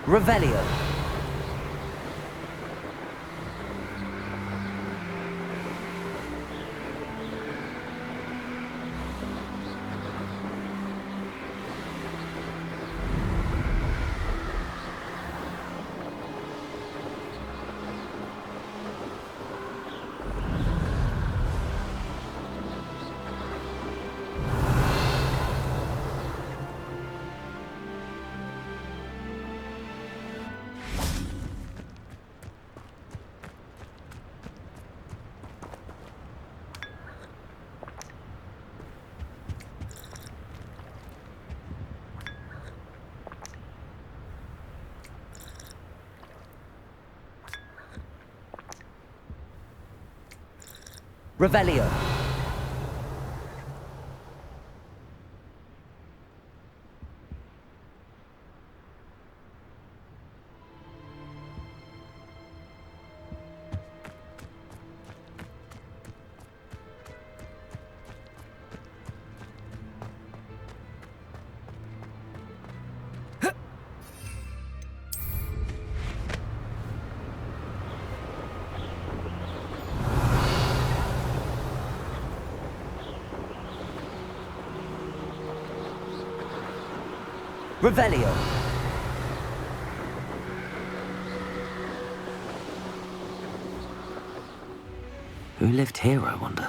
Revelio. Revelio. Revelio. Who lived here, I wonder?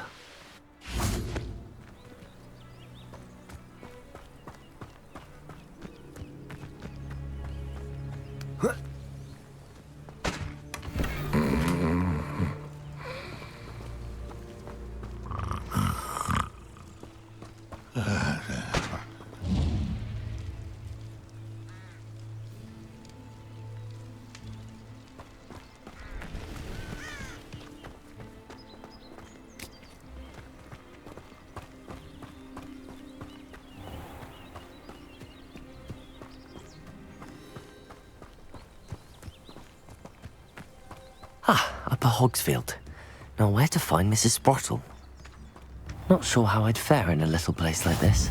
Upper Hogsfield. Now where to find Mrs. Sprottle? Not sure how I'd fare in a little place like this.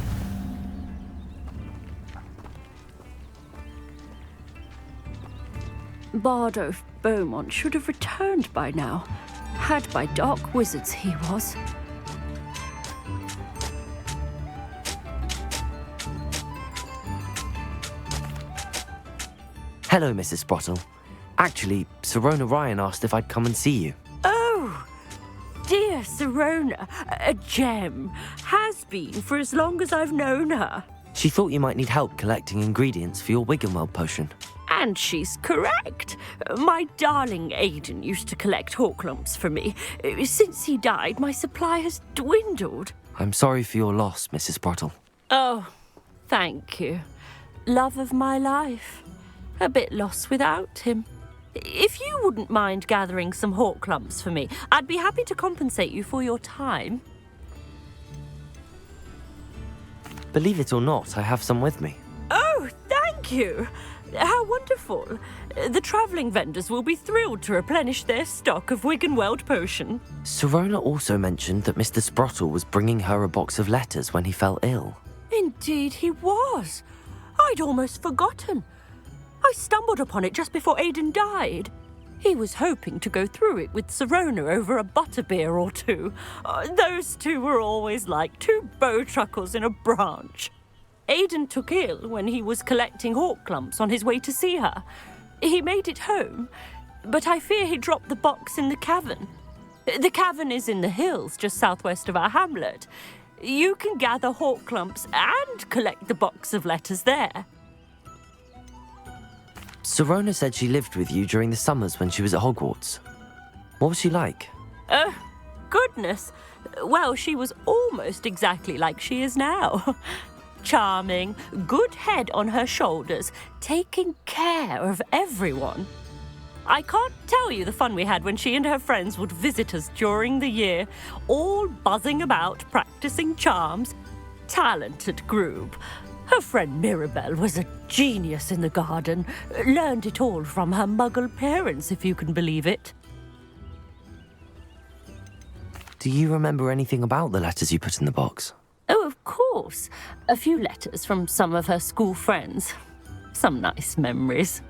Bardo Beaumont should have returned by now. Had by dark wizards he was. Hello, Mrs. Sprottle. Actually, Sirona Ryan asked if I'd come and see you. Oh, dear Sirona, a gem. Has been for as long as I've known her. She thought you might need help collecting ingredients for your Wiggenweld potion. And she's correct. My darling Aidan used to collect Horklumps for me. Since he died, my supply has dwindled. I'm sorry for your loss, Mrs. Sprottle. Oh, thank you. Love of my life. A bit lost without him. If you wouldn't mind gathering some Horklumps for me, I'd be happy to compensate you for your time. Believe it or not, I have some with me. Oh, thank you. How wonderful. The travelling vendors will be thrilled to replenish their stock of Wiggenweld potion. Sirona also mentioned that Mr. Sprottle was bringing her a box of letters when he fell ill. Indeed he was. I'd almost forgotten. I stumbled upon it just before Aidan died. He was hoping to go through it with Sirona over a butterbeer or two. Those two were always like two bowtruckles in a branch. Aidan took ill when he was collecting Horklumps on his way to see her. He made it home, but I fear he dropped the box in the cavern. The cavern is in the hills just southwest of our hamlet. You can gather Horklumps and collect the box of letters there. Sirona said she lived with you during the summers when she was at Hogwarts. What was she like? Goodness. Well, she was almost exactly like she is now. Charming, good head on her shoulders, taking care of everyone. I can't tell you the fun we had when she and her friends would visit us during the year, all buzzing about, practicing charms. Talented group. Her friend Mirabelle was a genius in the garden. Learned it all from her muggle parents, if you can believe it. Do you remember anything about the letters you put in the box? Oh, of course. A few letters from some of her school friends. Some nice memories.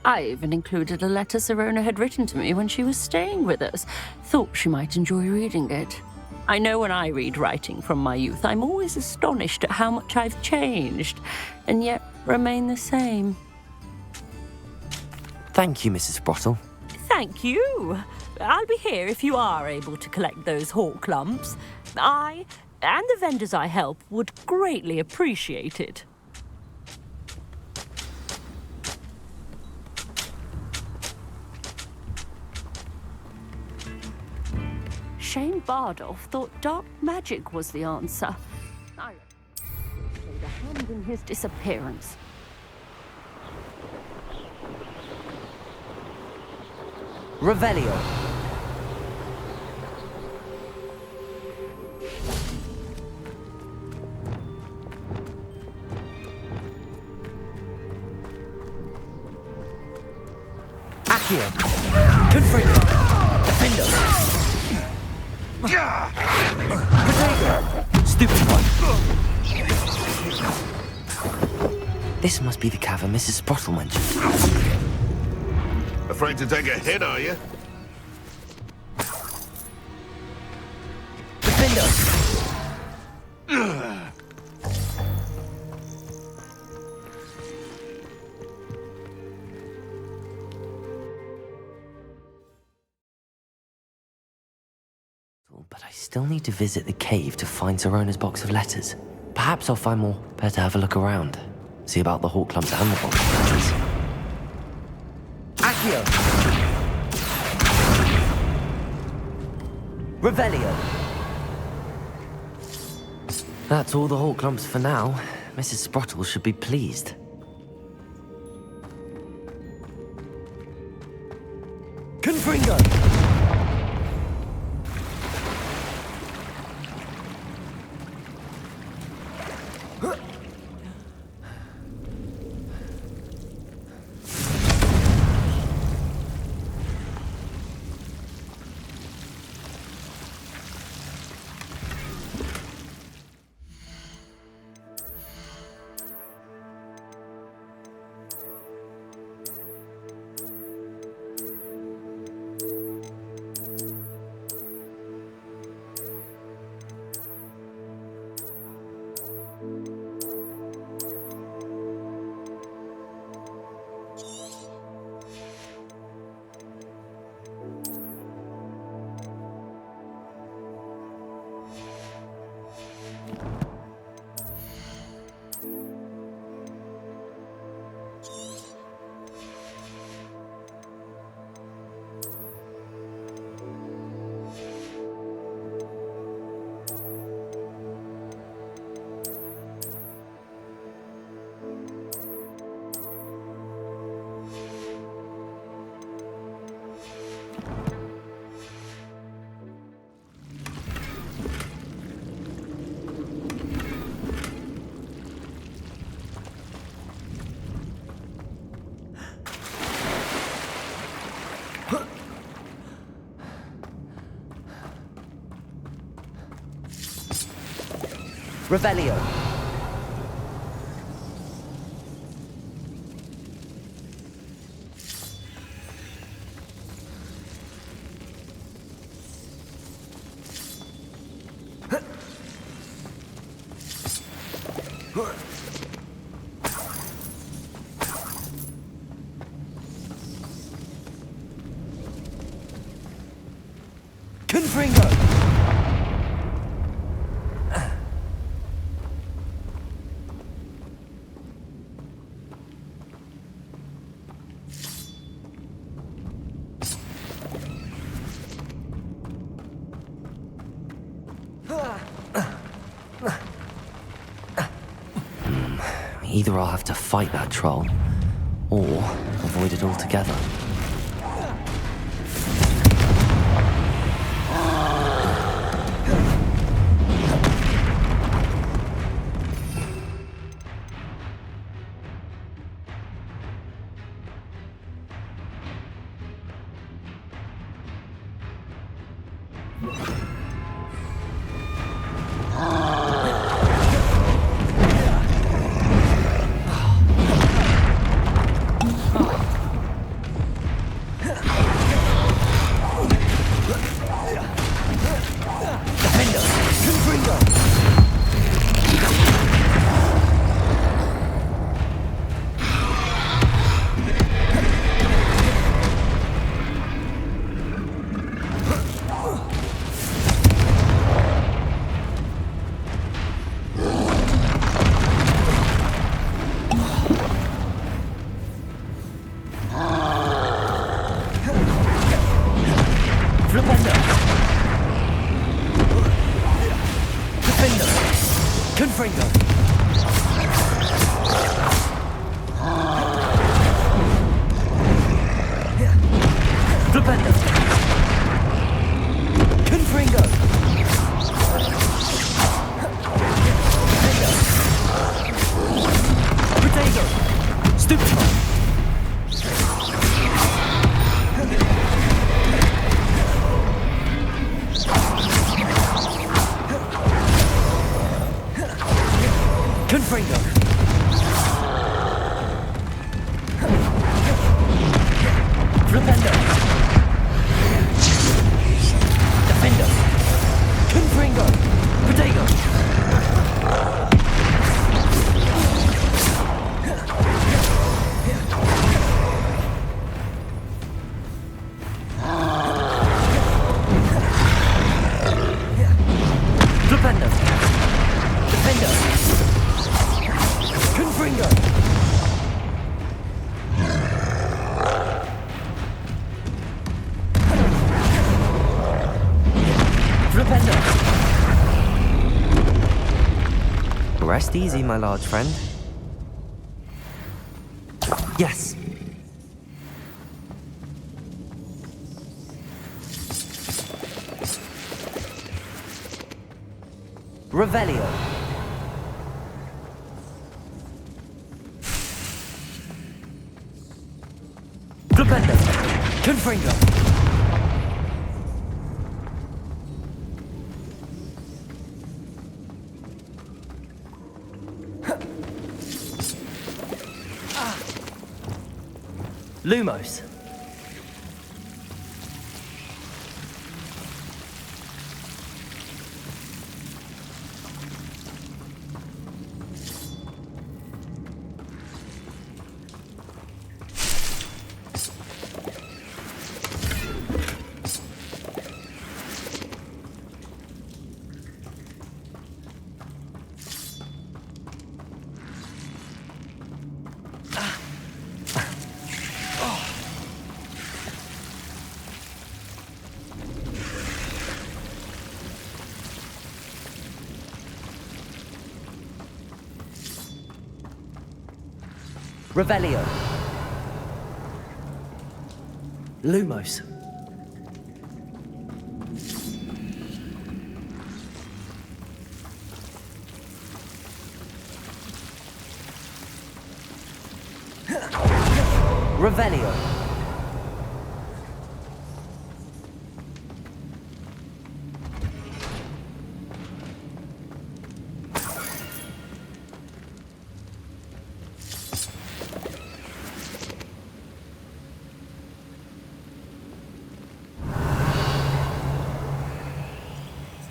I even included a letter Sirona had written to me when she was staying with us. Thought she might enjoy reading it. I know when I read writing from my youth, I'm always astonished at how much I've changed, and yet remain the same. Thank you, Mrs. Sprottle. Thank you. I'll be here if you are able to collect those hawk lumps. I, and the vendors I help, would greatly appreciate it. Shane Bardolph thought dark magic was the answer. I played a hand in his disappearance. Revelio. Accio. Confringo. Defendo. Protego. Stupid one. This must be the cavern Mrs. Sprottle mentioned. Afraid to take a hit, are you? Defendo. But I still need to visit the cave to find Sirona's box of letters. Perhaps I'll find more. Better have a look around. See about the hawk lumps and the box of letters. Accio! Revelio! That's all the hawk lumps for now. Mrs. Sprottle should be pleased. Confringo! Revelio. Confringo. Either I'll have to fight that troll, or avoid it altogether. Flipendo. Defendo. Confringo. Flipendo. Confringo. Potato. Stupefy. Confringo. Flipendo. Defendo. Confringo. Potato. Flipendo. Defendo. Confringo. Flipendo. Rest easy, my large friend. Yes. Revelio. Flipendo. Confringo. Lumos. Revelio. Lumos. Revelio.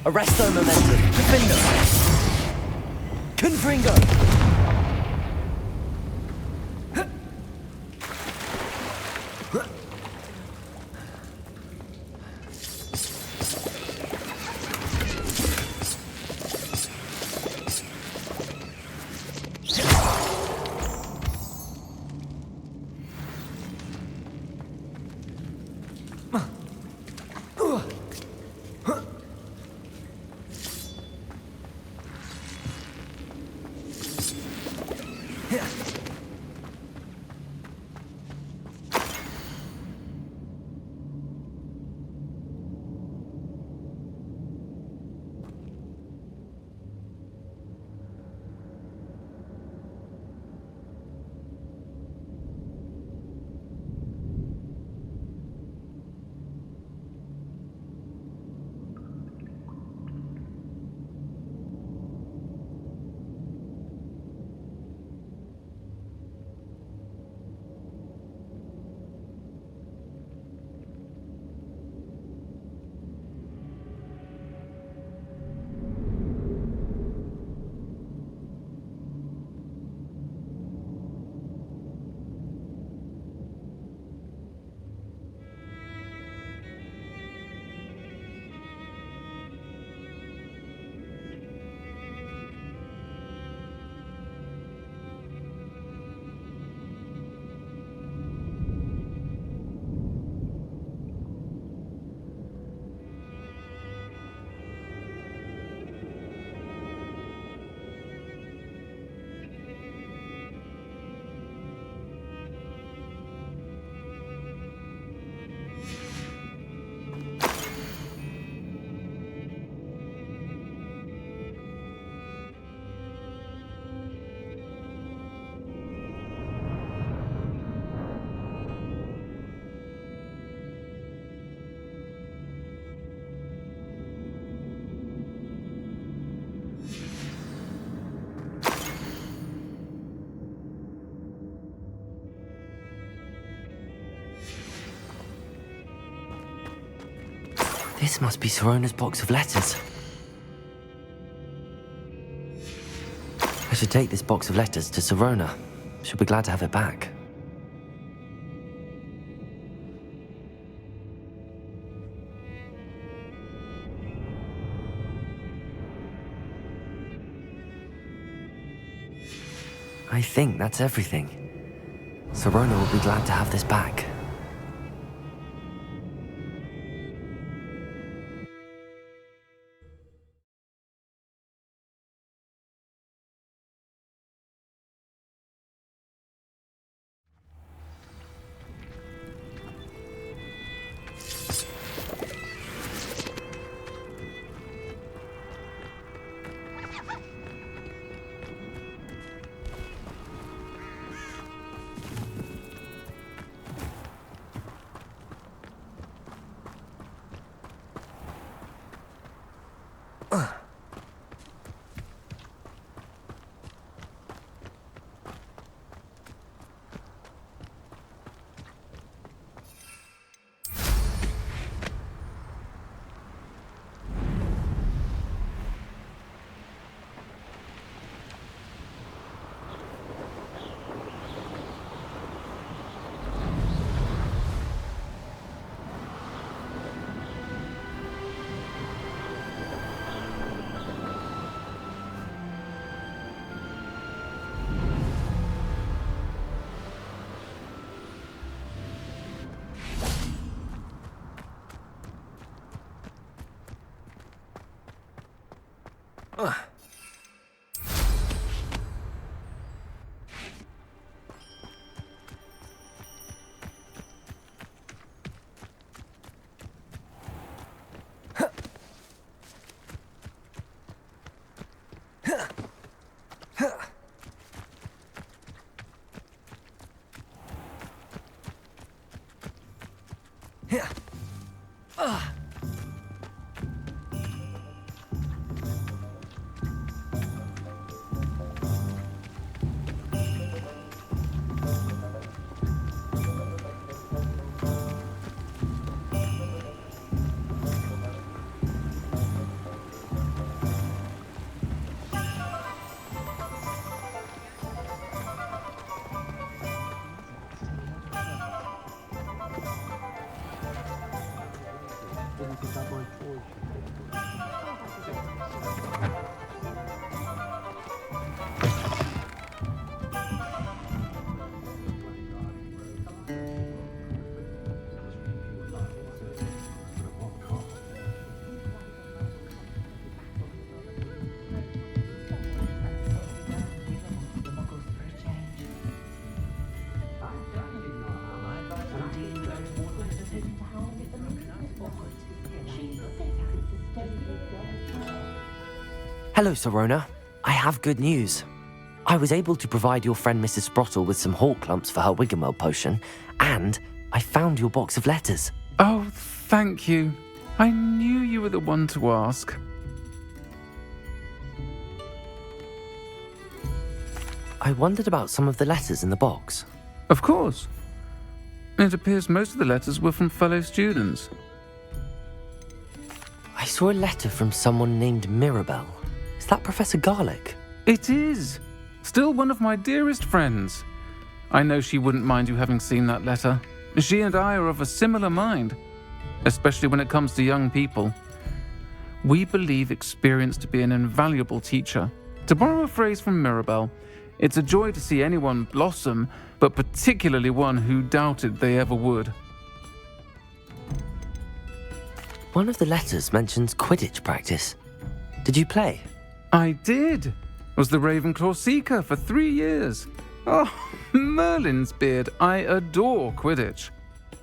Arresto momentum. Defendo. Confringo. This must be Sorona's box of letters. I should take this box of letters to Sorona. She'll be glad to have it back. I think that's everything. Sorona will be glad to have this back. Hello, Sorona. I have good news. I was able to provide your friend Mrs. Sprottle with some hawk clumps for her Wiggenweld potion, and I found your box of letters. Oh, thank you. I knew you were the one to ask. I wondered about some of the letters in the box. Of course. It appears most of the letters were from fellow students. I saw a letter from someone named Mirabelle. Is that Professor Garlick? It is. Still one of my dearest friends. I know she wouldn't mind you having seen that letter. She and I are of a similar mind, especially when it comes to young people. We believe experience to be an invaluable teacher. To borrow a phrase from Mirabelle, it's a joy to see anyone blossom, but particularly one who doubted they ever would. One of the letters mentions Quidditch practice. Did you play? I did. Was the Ravenclaw Seeker for 3 years. Oh, Merlin's beard, I adore Quidditch.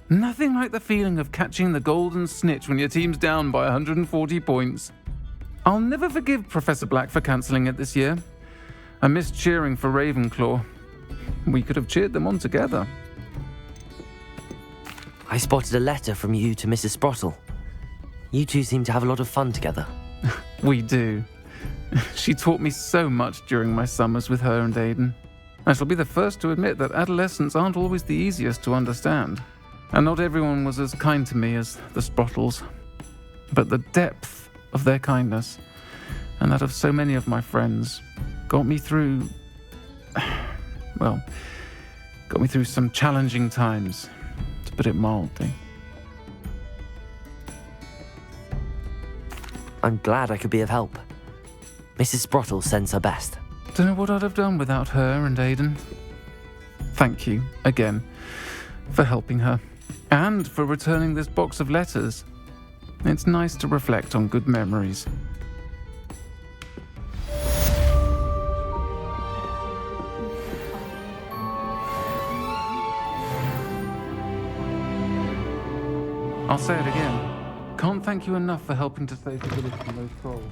Nothing like the feeling of catching the golden snitch when your team's down by 140 points. I'll never forgive Professor Black for cancelling it this year. I missed cheering for Ravenclaw. We could have cheered them on together. I spotted a letter from you to Mrs. Sprottle. You two seem to have a lot of fun together. We do. She taught me so much during my summers with her and Aiden. I shall be the first to admit that adolescents aren't always the easiest to understand. And not everyone was as kind to me as the Sprottles. but the depth of their kindness, and that of so many of my friends, got me through some challenging times, to put it mildly. I'm glad I could be of help. Mrs. Sprottle sends her best. Don't know what I'd have done without her and Aidan. Thank you, again, for helping her, and for returning this box of letters. It's nice to reflect on good memories. I'll say it again. Can't thank you enough for helping to save the village from those trolls.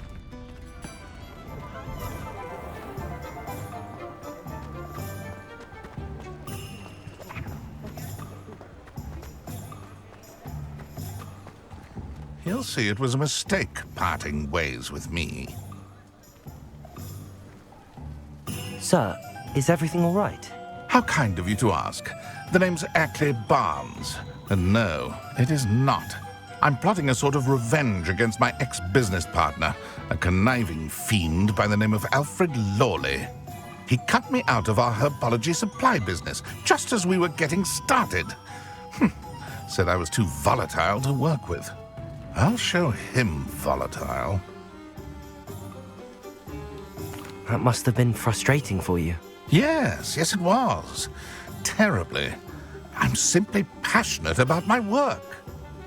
He'll see it was a mistake parting ways with me. Sir, is everything all right? How kind of you to ask. The name's Ackley Barnes. And no, it is not. I'm plotting a sort of revenge against my ex-business partner, a conniving fiend by the name of Alfred Lawley. He cut me out of our herbology supply business just as we were getting started. Said I was too volatile to work with. I'll show him volatile. That must have been frustrating for you. Yes, it was. Terribly. I'm simply passionate about my work.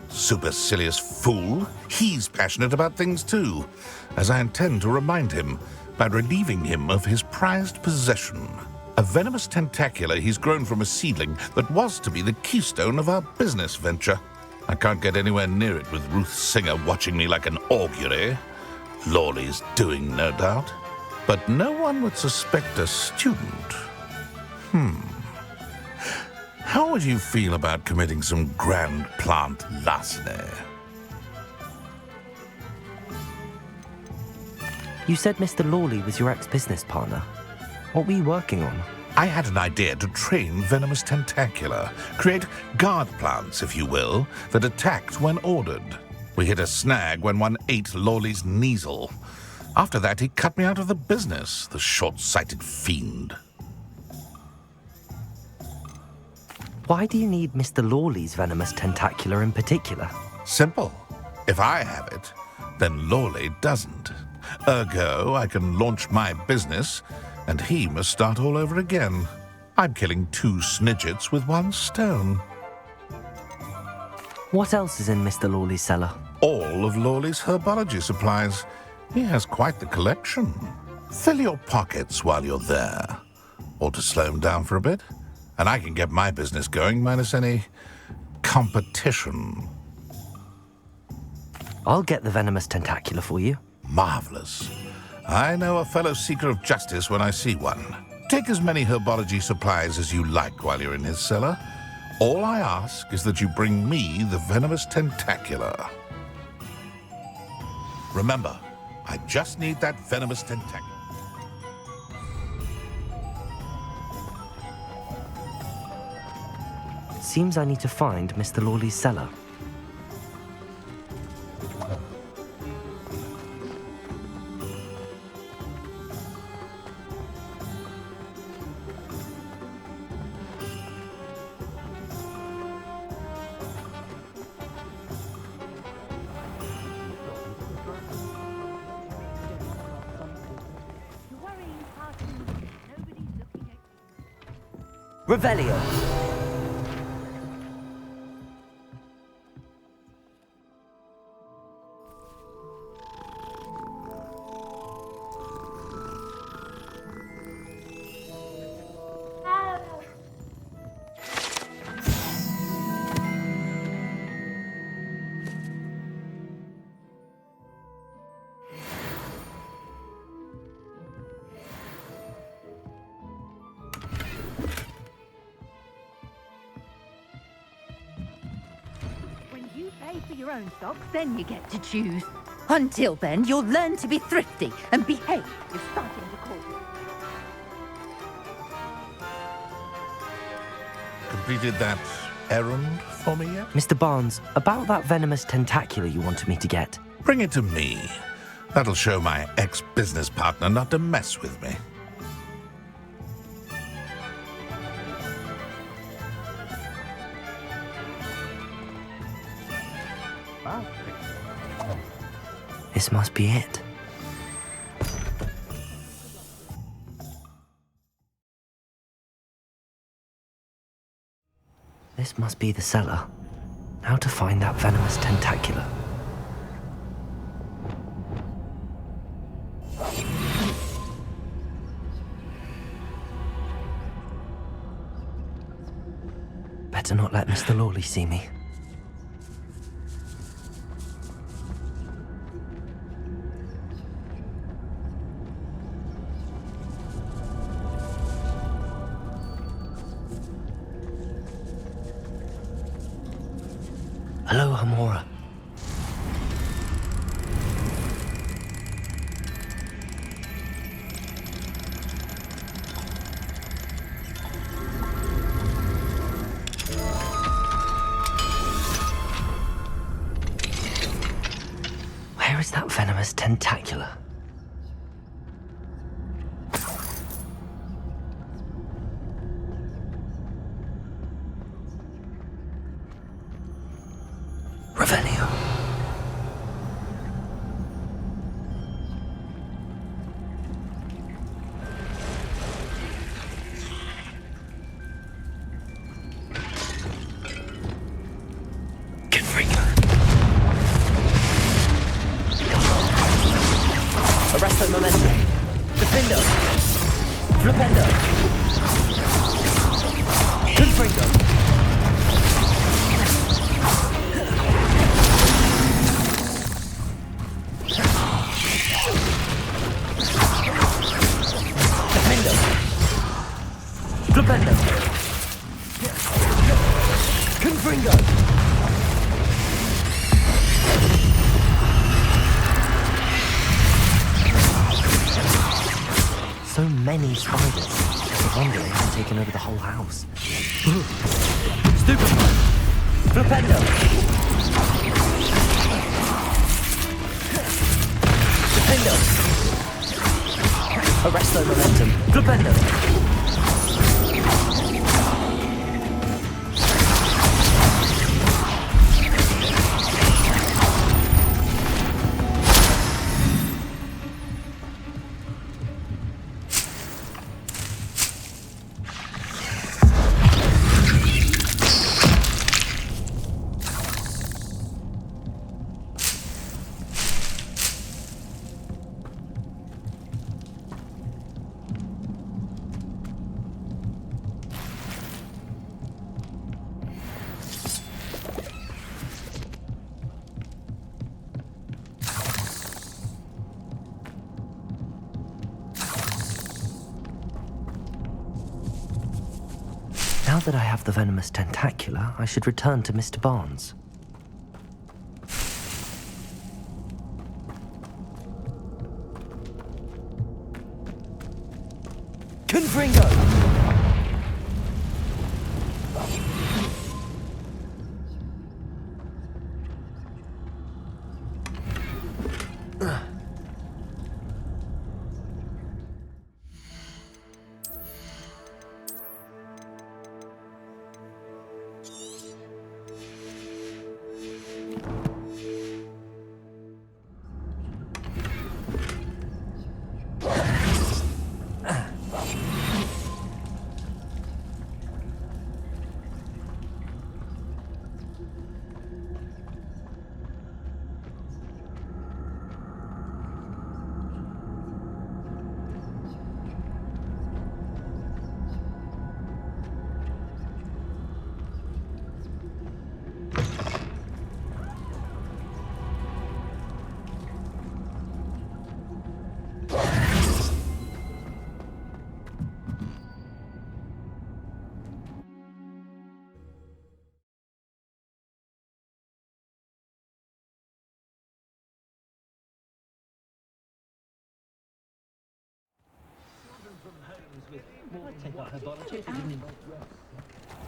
Supercilious fool. He's passionate about things too, as I intend to remind him by relieving him of his prized possession. A venomous tentacular he's grown from a seedling that was to be the keystone of our business venture. I can't get anywhere near it with Ruth Singer watching me like an augury. Lawley's doing, no doubt. But no one would suspect a student. How would you feel about committing some grand plant larceny? You said Mr. Lawley was your ex-business partner. What were you working on? I had an idea to train venomous tentacula, create guard plants, if you will, that attacked when ordered. We hit a snag when one ate Lawley's Kneasel. After that, he cut me out of the business, the short-sighted fiend. Why do you need Mr. Lawley's venomous tentacular in particular? Simple. If I have it, then Lawley doesn't. Ergo, I can launch my business, and he must start all over again. I'm killing 2 snidgets with 1 stone. What else is in Mr. Lawley's cellar? All of Lawley's herbology supplies. He has quite the collection. Fill your pockets while you're there. Or to slow him down for a bit, and I can get my business going minus any competition. I'll get the venomous tentacular for you. Marvelous. I know a fellow seeker of justice when I see one. Take as many herbology supplies as you like while you're in his cellar. All I ask is that you bring me the venomous tentacular. Remember, I just need that venomous tentacular. Seems I need to find Mr. Lawley's cellar. Revelio. Pay for your own socks, then you get to choose. Until then, you'll learn to be thrifty and behave. You're starting to call. Completed that errand for me yet? Mr. Barnes, about that venomous tentacular you wanted me to get. Bring it to me. That'll show my ex-business partner not to mess with me. This must be it. This must be the cellar. How to find that venomous tentacular? Better not let Mr. Lawley see me. Hello, Hamora. Where is that venomous tentacular? Revelio. Arresto momentum. Defendo. Flipendo. Confringo. Defendo. Flipendo. Confringo. So many spiders. I wonder if they've taken over the whole house. Stupid! Flipendo! Defendo! Arresto momentum. Flipendo! Now that I have the venomous tentacular, I should return to Mr. Barnes. Confringo!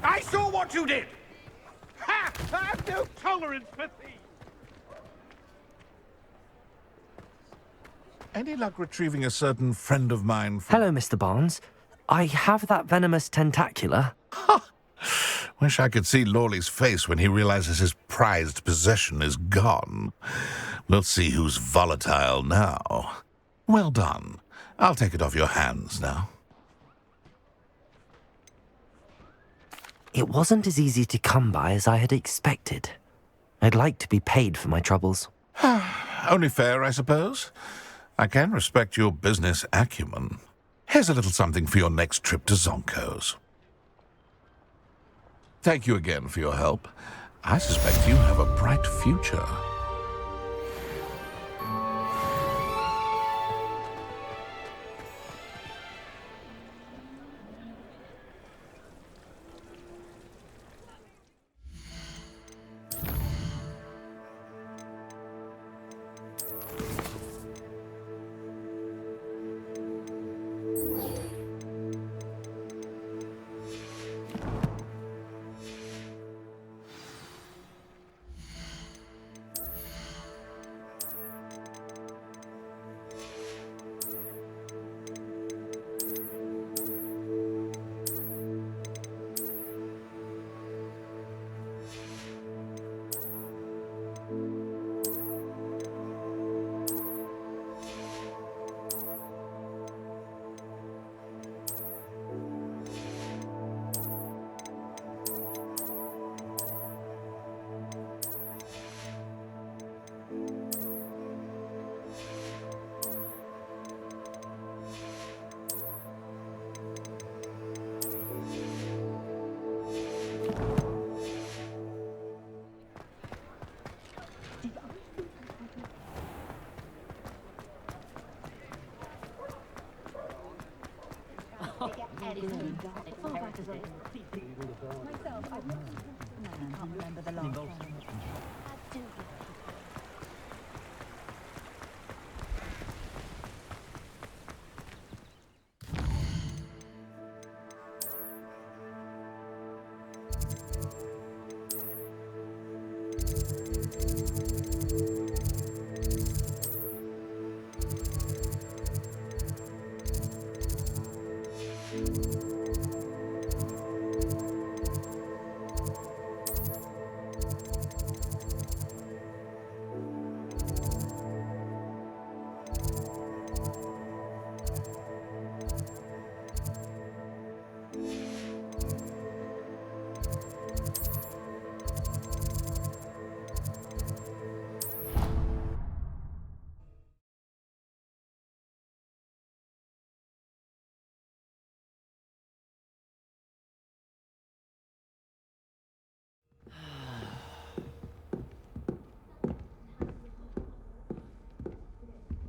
I saw what you did! I have no tolerance for thieves! Any luck retrieving a certain friend of mine from... Hello, Mr. Barnes. I have that venomous tentacula. Wish I could see Lawley's face when he realizes his prized possession is gone. We'll see who's volatile now. Well done. I'll take it off your hands now. It wasn't as easy to come by as I had expected. I'd like to be paid for my troubles. Only fair, I suppose. I can respect your business acumen. Here's a little something for your next trip to Zonko's. Thank you again for your help. I suspect you have a bright future.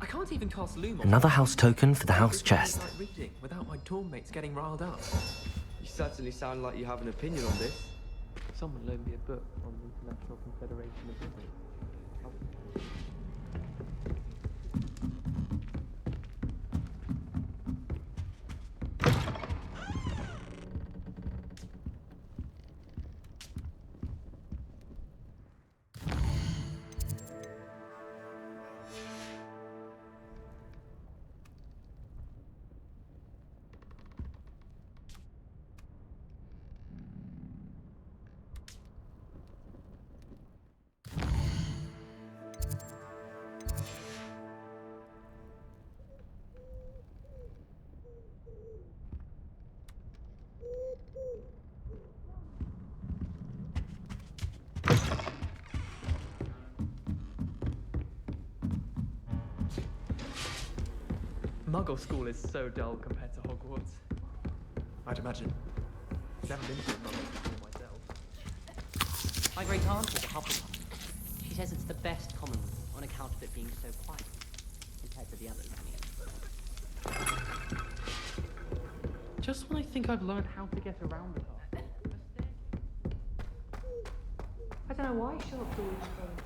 I can't even cast Loom on Another house token for the house chest. like reading without my dorm mates getting riled up. You certainly sound like you have an opinion on this. Someone loaned me a book on the International Confederation of Wizards. Muggle school is so dull compared to Hogwarts. I'd imagine. I've never been to a Muggle school myself. My great aunt was Hufflepuff. She says it's the best common on account of it being so quiet compared to the others. Just when I think I've learned how to get around the castle. I don't know why Sherlock's always so...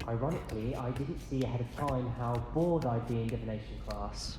Ironically, I didn't see ahead of time how bored I'd be in divination class.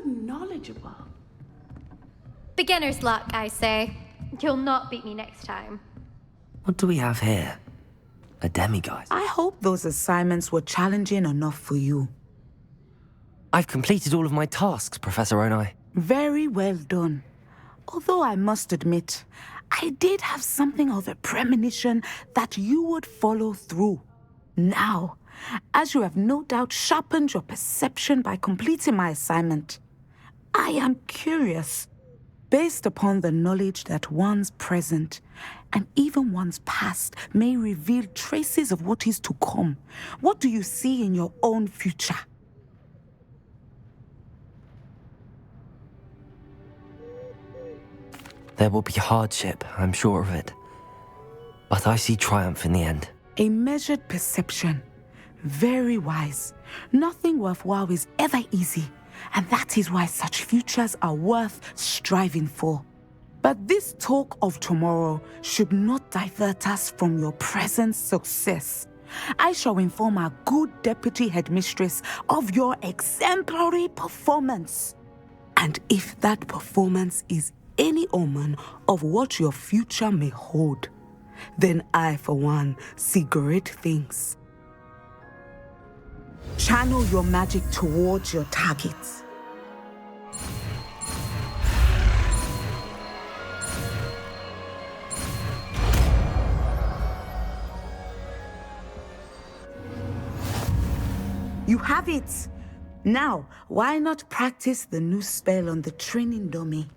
Knowledgeable. Beginner's luck, I say. You'll not beat me next time. What do we have here? A demiguise. I hope those assignments were challenging enough for you. I've completed all of my tasks, Professor Onai. Very well done. Although I must admit, I did have something of a premonition that you would follow through. Now, as you have no doubt sharpened your perception by completing my assignment, I am curious, based upon the knowledge that one's present and even one's past may reveal traces of what is to come. What do you see in your own future? There will be hardship, I'm sure of it. But I see triumph in the end. A measured perception. Very wise. Nothing worthwhile is ever easy. And that is why such futures are worth striving for. But this talk of tomorrow should not divert us from your present success. I shall inform our good deputy headmistress of your exemplary performance. And if that performance is any omen of what your future may hold, then I, for one, see great things. Channel your magic towards your targets. You have it! Now, why not practice the new spell on the training dummy?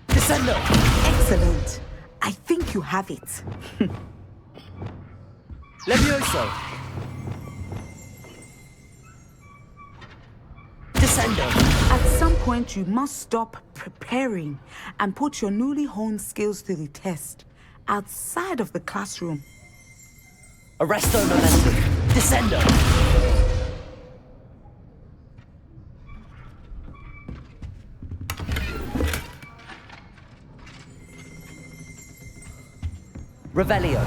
Descendo! Excellent. I think you have it. Levioso! Descendo! At some point, you must stop preparing and put your newly honed skills to the test outside of the classroom. Arresto Momento! Descendo! Revelio.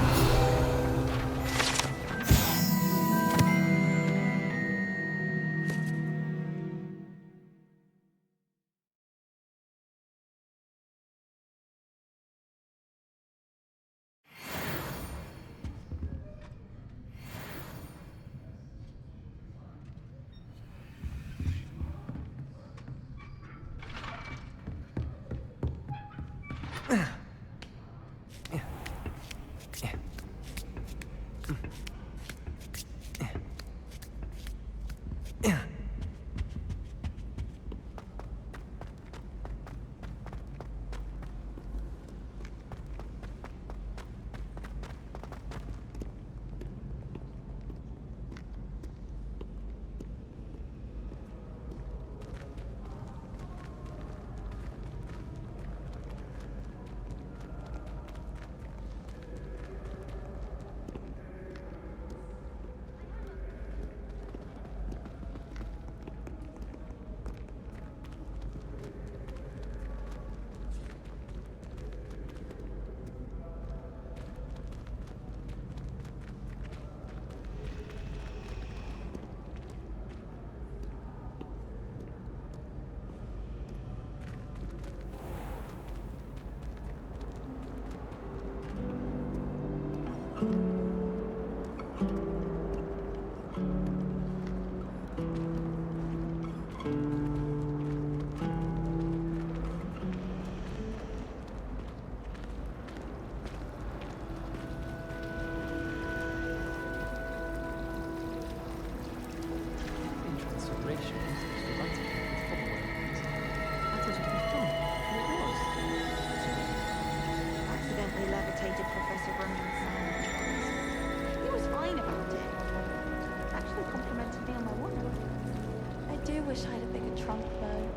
wish I had a bigger trunk, though.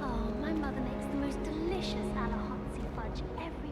Oh, my mother makes the most delicious Alahotsy fudge every